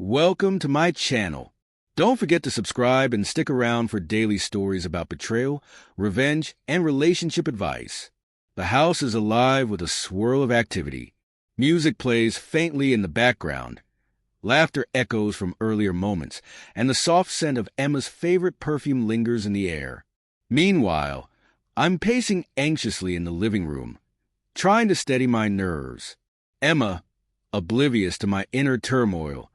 Welcome to my channel. Don't forget to subscribe and stick around for daily stories about betrayal, revenge, and relationship advice. The house is alive with a swirl of activity. Music plays faintly in the background. Laughter echoes from earlier moments, and the soft scent of Emma's favorite perfume lingers in the air. Meanwhile, I'm pacing anxiously in the living room, trying to steady my nerves. Emma, oblivious to my inner turmoil,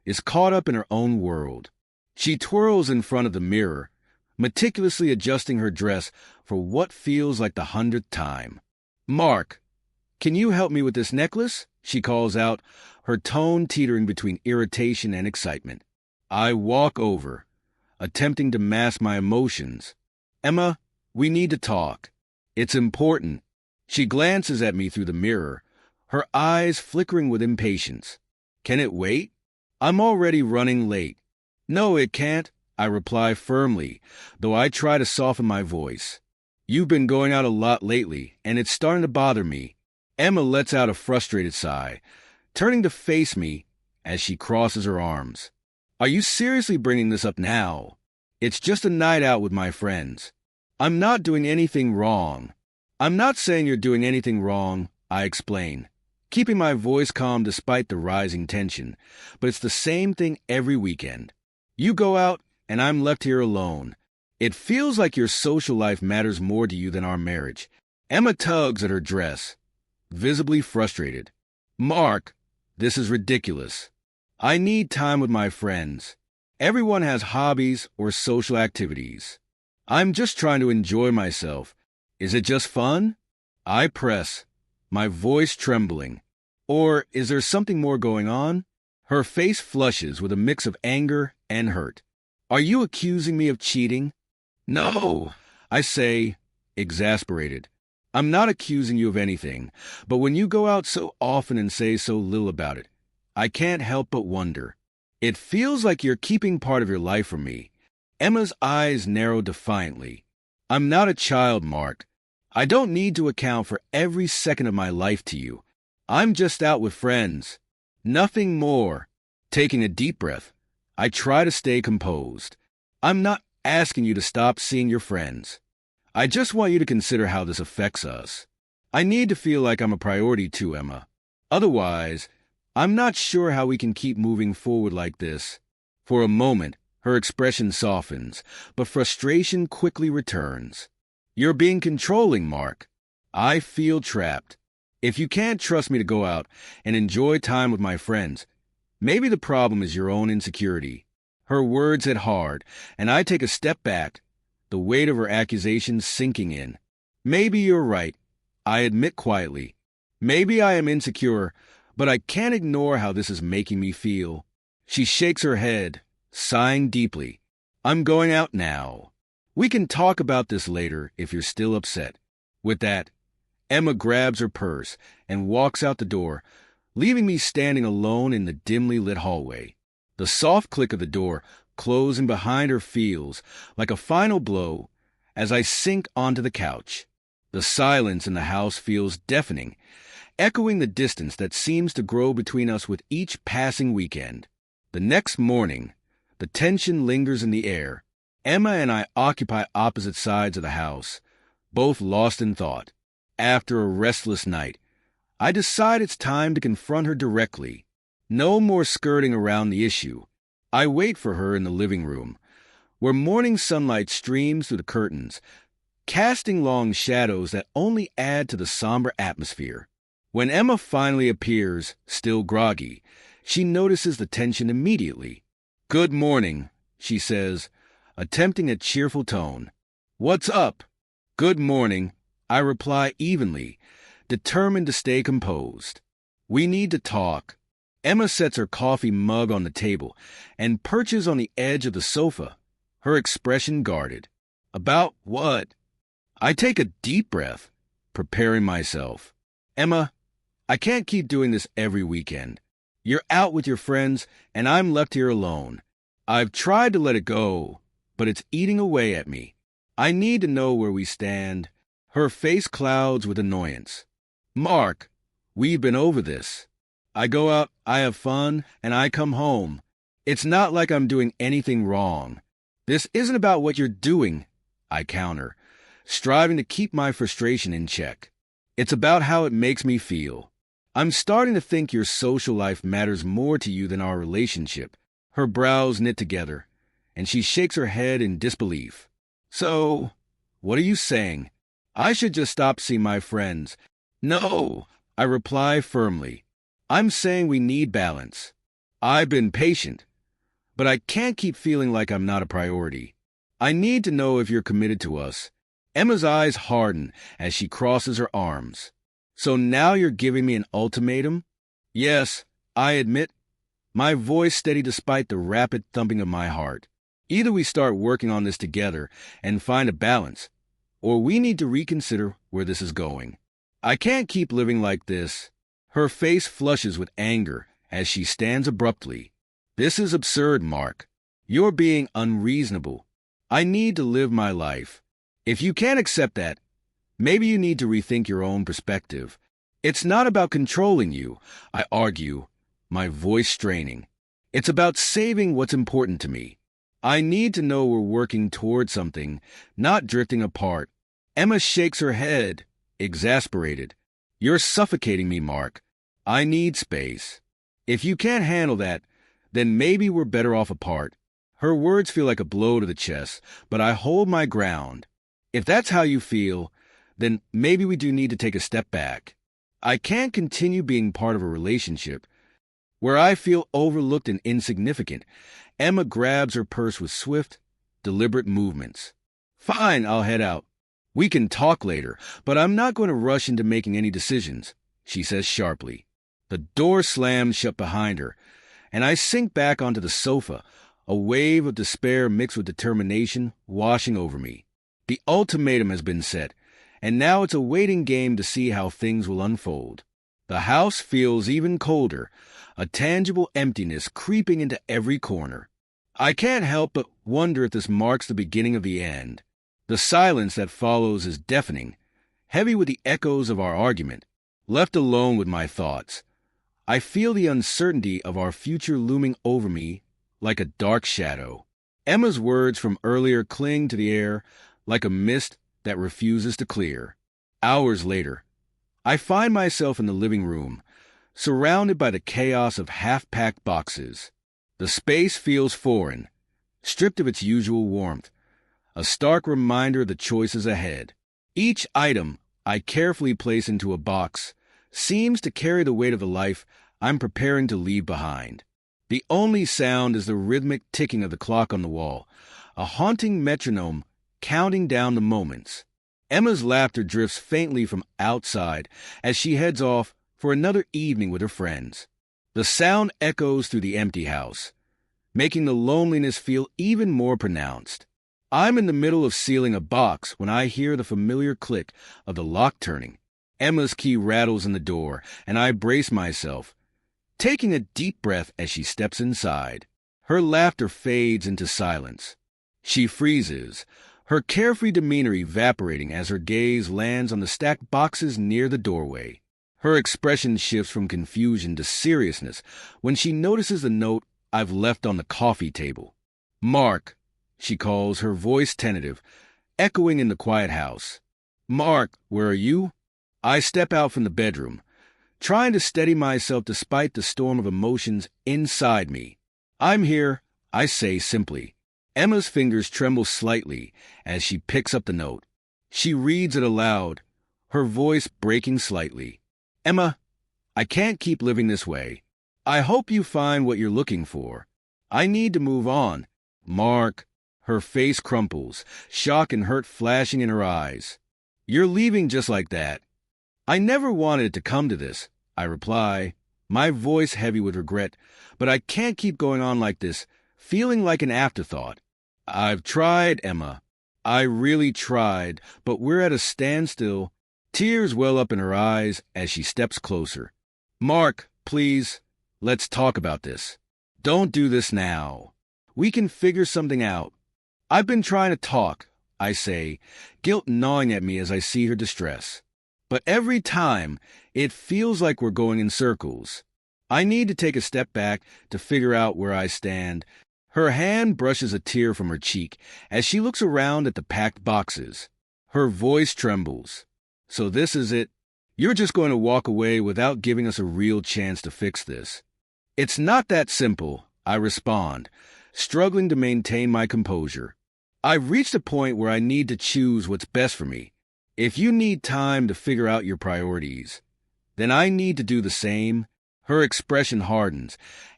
is caught up in her own world. She twirls in front of the mirror, meticulously adjusting her dress for what feels like the 100th time. "Mark, can you help me with this necklace?" she calls out, her tone teetering between irritation and excitement. I walk over, attempting to mask my emotions. "Emma, we need to talk. It's important." She glances at me through the mirror, her eyes flickering with impatience. "Can it wait? I'm already running late." "No, it can't," I reply firmly, though I try to soften my voice. "You've been going out a lot lately, and it's starting to bother me." Emma lets out a frustrated sigh, turning to face me as she crosses her arms. "Are you seriously bringing this up now? It's just a night out with my friends. I'm not doing anything wrong." "I'm not saying you're doing anything wrong," I explain, keeping my voice calm despite the rising tension, "but it's the same thing every weekend. You go out, and I'm left here alone. It feels like your social life matters more to you than our marriage." Emma tugs at her dress, visibly frustrated. "Mark, this is ridiculous. I need time with my friends. Everyone has hobbies or social activities. I'm just trying to enjoy myself. Is it just fun?" I press, my voice trembling. "Or is there something more going on?" Her face flushes with a mix of anger and hurt. "Are you accusing me of cheating?" "No," I say, exasperated. "I'm not accusing you of anything, but when you go out so often and say so little about it, I can't help but wonder. It feels like you're keeping part of your life from me." Emma's eyes narrow defiantly. "I'm not a child, Mark. I don't need to account for every second of my life to you. I'm just out with friends. Nothing more." Taking a deep breath, I try to stay composed. "I'm not asking you to stop seeing your friends. I just want you to consider how this affects us. I need to feel like I'm a priority too, Emma. Otherwise, I'm not sure how we can keep moving forward like this." For a moment, her expression softens, but frustration quickly returns. "You're being controlling, Mark. I feel trapped. If you can't trust me to go out and enjoy time with my friends, maybe the problem is your own insecurity." Her words hit hard, and I take a step back, the weight of her accusations sinking in. "Maybe you're right," I admit quietly. "Maybe I am insecure, but I can't ignore how this is making me feel." She shakes her head, sighing deeply. "I'm going out now. We can talk about this later if you're still upset." With that, Emma grabs her purse and walks out the door, leaving me standing alone in the dimly lit hallway. The soft click of the door closing behind her feels like a final blow as I sink onto the couch. The silence in the house feels deafening, echoing the distance that seems to grow between us with each passing weekend. The next morning, the tension lingers in the air. Emma and I occupy opposite sides of the house, both lost in thought. After a restless night, I decide it's time to confront her directly. No more skirting around the issue. I wait for her in the living room, where morning sunlight streams through the curtains, casting long shadows that only add to the somber atmosphere. When Emma finally appears, still groggy, she notices the tension immediately. "Good morning," she says, attempting a cheerful tone. "What's up?" "Good morning," I reply evenly, determined to stay composed. "We need to talk." Emma sets her coffee mug on the table and perches on the edge of the sofa, her expression guarded. "About what?" I take a deep breath, preparing myself. "Emma, I can't keep doing this every weekend. You're out with your friends, and I'm left here alone. I've tried to let it go, but it's eating away at me. I need to know where we stand." Her face clouds with annoyance. "Mark, we've been over this. I go out, I have fun, and I come home. It's not like I'm doing anything wrong. This isn't about what you're doing, I counter, striving to keep my frustration in check. It's about how it makes me feel. I'm starting to think your social life matters more to you than our relationship. Her brows knit together, and she shakes her head in disbelief. So, what are you saying? I should just stop seeing my friends. No, I reply firmly. I'm saying we need balance. I've been patient, but I can't keep feeling like I'm not a priority. I need to know if you're committed to us. Emma's eyes harden as she crosses her arms. So now you're giving me an ultimatum? Yes, I admit, my voice steady despite the rapid thumping of my heart. Either we start working on this together and find a balance, or we need to reconsider where this is going. I can't keep living like this. Her face flushes with anger as she stands abruptly. This is absurd, Mark. You're being unreasonable. I need to live my life. If you can't accept that, maybe you need to rethink your own perspective. It's not about controlling you, I argue, my voice straining. It's about saving what's important to me. I need to know we're working toward something, not drifting apart. Emma shakes her head, exasperated. You're suffocating me, Mark. I need space. If you can't handle that, then maybe we're better off apart. Her words feel like a blow to the chest, but I hold my ground. If that's how you feel, then maybe we do need to take a step back. I can't continue being part of a relationship where I feel overlooked and insignificant. Emma grabs her purse with swift, deliberate movements. Fine, I'll head out. We can talk later, but I'm not going to rush into making any decisions, she says sharply. The door slams shut behind her, and I sink back onto the sofa, a wave of despair mixed with determination washing over me. The ultimatum has been set, and now it's a waiting game to see how things will unfold. The house feels even colder, a tangible emptiness creeping into every corner. I can't help but wonder if this marks the beginning of the end. The silence that follows is deafening, heavy with the echoes of our argument. Left alone with my thoughts, I feel the uncertainty of our future looming over me like a dark shadow. Emma's words from earlier cling to the air like a mist that refuses to clear. Hours later, I find myself in the living room, surrounded by the chaos of half-packed boxes. The space feels foreign, stripped of its usual warmth, a stark reminder of the choices ahead. Each item I carefully place into a box seems to carry the weight of the life I'm preparing to leave behind. The only sound is the rhythmic ticking of the clock on the wall, a haunting metronome counting down the moments. Emma's laughter drifts faintly from outside as she heads off for another evening with her friends. The sound echoes through the empty house, making the loneliness feel even more pronounced. I'm in the middle of sealing a box when I hear the familiar click of the lock turning. Emma's key rattles in the door, and I brace myself, taking a deep breath as she steps inside. Her laughter fades into silence. She freezes, her carefree demeanor evaporating as her gaze lands on the stacked boxes near the doorway. Her expression shifts from confusion to seriousness when she notices the note I've left on the coffee table. Mark, she calls, her voice tentative, echoing in the quiet house. Mark, where are you? I step out from the bedroom, trying to steady myself despite the storm of emotions inside me. I'm here, I say simply. Emma's fingers tremble slightly as she picks up the note. She reads it aloud, her voice breaking slightly. Emma, I can't keep living this way. I hope you find what you're looking for. I need to move on. Mark, her face crumples, shock and hurt flashing in her eyes. You're leaving just like that. I never wanted it to come to this, I reply, my voice heavy with regret, but I can't keep going on like this, feeling like an afterthought. I've tried, Emma. I really tried, but we're at a standstill. Tears well up in her eyes as she steps closer. Mark, please, let's talk about this. Don't do this now. We can figure something out. I've been trying to talk, I say, guilt gnawing at me as I see her distress. But every time, it feels like we're going in circles. I need to take a step back to figure out where I stand. Her hand brushes a tear from her cheek as she looks around at the packed boxes. Her voice trembles. So this is it? You're just going to walk away without giving us a real chance to fix this? It's not that simple, I respond, struggling to maintain my composure. I've reached a point where I need to choose what's best for me. If you need time to figure out your priorities, then I need to do the same. Her expression hardens,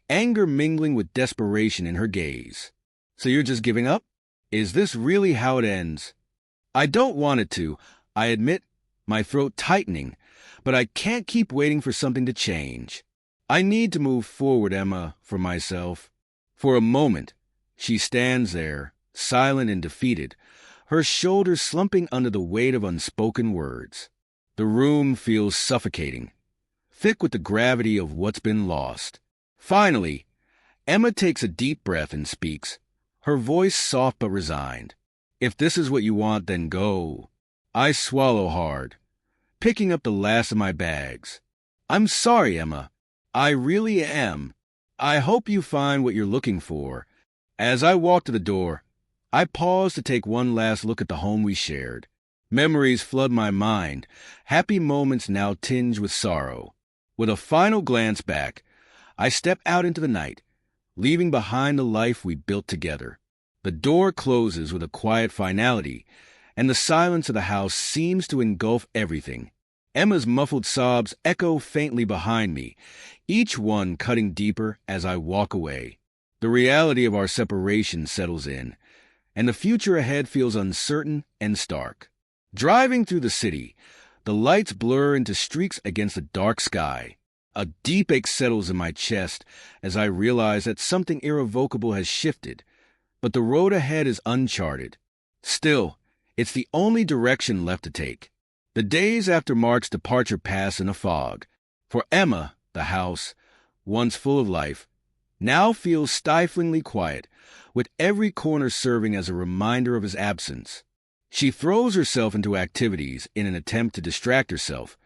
anger mingling with desperation in her gaze. So you're just giving up? Is this really how it ends? I don't want it to, I admit, my throat tightening, but I can't keep waiting for something to change. I need to move forward, Emma, for myself. For a moment, she stands there, silent and defeated, her shoulders slumping under the weight of unspoken words. The room feels suffocating, thick with the gravity of what's been lost. Finally, Emma takes a deep breath and speaks, her voice soft but resigned. If this is what you want, then go. I swallow hard, picking up the last of my bags. I'm sorry, Emma. I really am. I hope you find what you're looking for. As I walk to the door, I pause to take one last look at the home we shared. Memories flood my mind, happy moments now tinged with sorrow. With a final glance back, I step out into the night, leaving behind the life we built together. The door closes with a quiet finality, and the silence of the house seems to engulf everything. Emma's muffled sobs echo faintly behind me, each one cutting deeper as I walk away. The reality of our separation settles in, and the future ahead feels uncertain and stark. Driving through the city, the lights blur into streaks against the dark sky. A deep ache settles in my chest as I realize that something irrevocable has shifted, but the road ahead is uncharted. Still, it's the only direction left to take. The days after Mark's departure pass in a fog. For Emma, the house, once full of life, now feels stiflingly quiet, with every corner serving as a reminder of his absence. She throws herself into activities in an attempt to distract herself,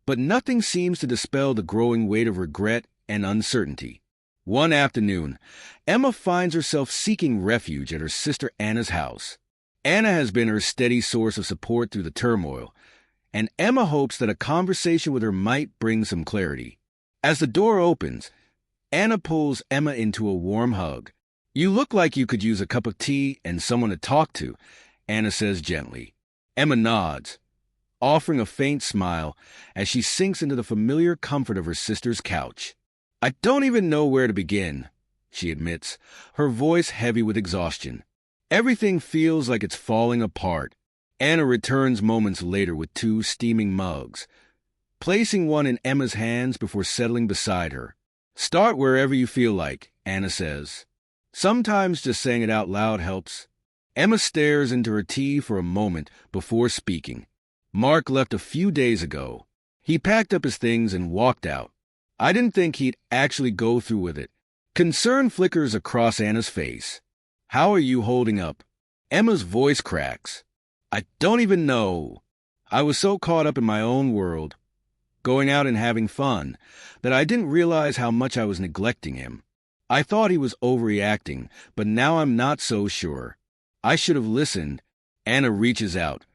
but nothing seems to dispel the growing weight of regret and uncertainty. One afternoon, Emma finds herself seeking refuge at her sister Anna's house. Anna has been her steady source of support through the turmoil, and Emma hopes that a conversation with her might bring some clarity. As the door opens, Anna pulls Emma into a warm hug. "You look like you could use a cup of tea and someone to talk to," Anna says gently. Emma nods, offering a faint smile as she sinks into the familiar comfort of her sister's couch. "I don't even know where to begin," she admits, her voice heavy with exhaustion. Everything feels like it's falling apart. Anna returns moments later with 2 steaming mugs, placing one in Emma's hands before settling beside her. "Start wherever you feel like," Anna says. Sometimes just saying it out loud helps. Emma stares into her tea for a moment before speaking. "Mark left a few days ago. He packed up his things and walked out. I didn't think he'd actually go through with it." Concern flickers across Anna's face. "How are you holding up?" Emma's voice cracks. "I don't even know. I was so caught up in my own world, going out and having fun, that I didn't realize how much I was neglecting him. I thought he was overreacting, but now I'm not so sure. I should have listened." Anna reaches out,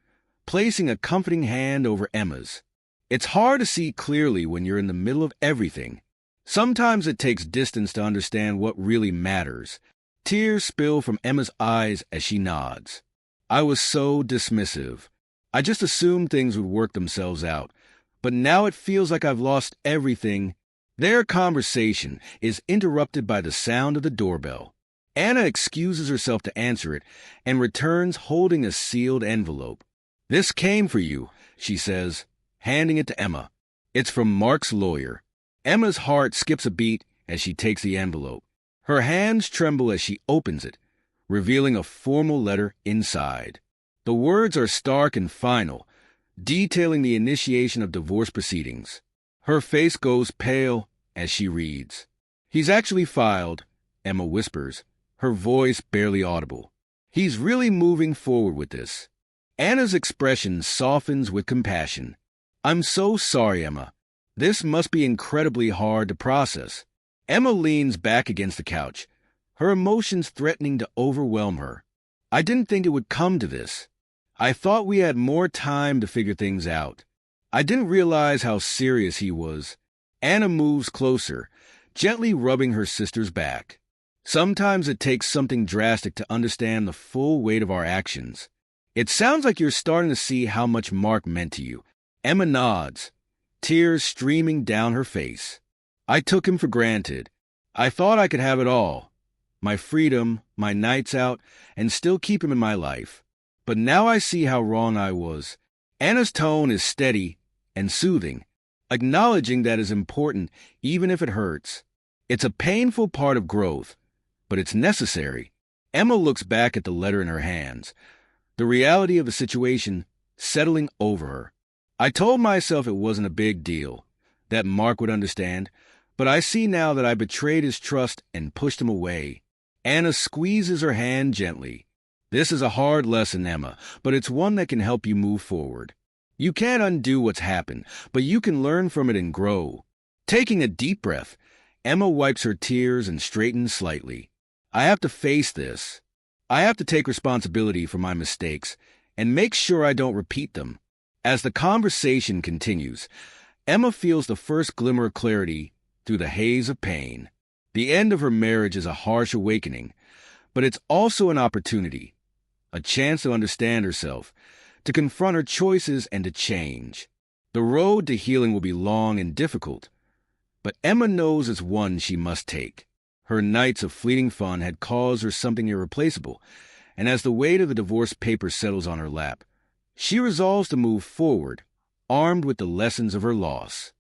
placing a comforting hand over Emma's. "It's hard to see clearly when you're in the middle of everything. Sometimes it takes distance to understand what really matters." Tears spill from Emma's eyes as she nods. "I was so dismissive. I just assumed things would work themselves out. But now it feels like I've lost everything." Their conversation is interrupted by the sound of the doorbell. Anna excuses herself to answer it and returns holding a sealed envelope. "This came for you," she says, handing it to Emma. "It's from Mark's lawyer." Emma's heart skips a beat as she takes the envelope. Her hands tremble as she opens it, revealing a formal letter inside. The words are stark and final, detailing the initiation of divorce proceedings. Her face goes pale as she reads. "He's actually filed," Emma whispers, her voice barely audible. "He's really moving forward with this." Anna's expression softens with compassion. "I'm so sorry, Emma. This must be incredibly hard to process. Emma leans back against the couch, her emotions threatening to overwhelm her. I didn't think it would come to this. I thought we had more time to figure things out. I didn't realize how serious he was. Anna moves closer, gently rubbing her sister's back. Sometimes it takes something drastic to understand the full weight of our actions. It sounds like you're starting to see how much Mark meant to you. Emma nods, tears streaming down her face. I took him for granted. I thought I could have it all. My freedom, my nights out, and still keep him in my life. But now I see how wrong I was. Anna's tone is steady and soothing, acknowledging that is important even if it hurts. It's a painful part of growth, but it's necessary. Emma looks back at the letter in her hands, the reality of the situation settling over her. I told myself it wasn't a big deal, that Mark would understand, but I see now that I betrayed his trust and pushed him away. Anna squeezes her hand gently. This is a hard lesson, Emma, but it's one that can help you move forward. You can't undo what's happened, but you can learn from it and grow. Taking a deep breath, Emma wipes her tears and straightens slightly. I have to face this. I have to take responsibility for my mistakes and make sure I don't repeat them. As the conversation continues, Emma feels the first glimmer of clarity through the haze of pain. The end of her marriage is a harsh awakening, but it's also an opportunity, a chance to understand herself, to confront her choices and to change. The road to healing will be long and difficult, but Emma knows it's one she must take. Her nights of fleeting fun had caused her something irreplaceable, and as the weight of the divorce papers settles on her lap, she resolves to move forward, armed with the lessons of her loss.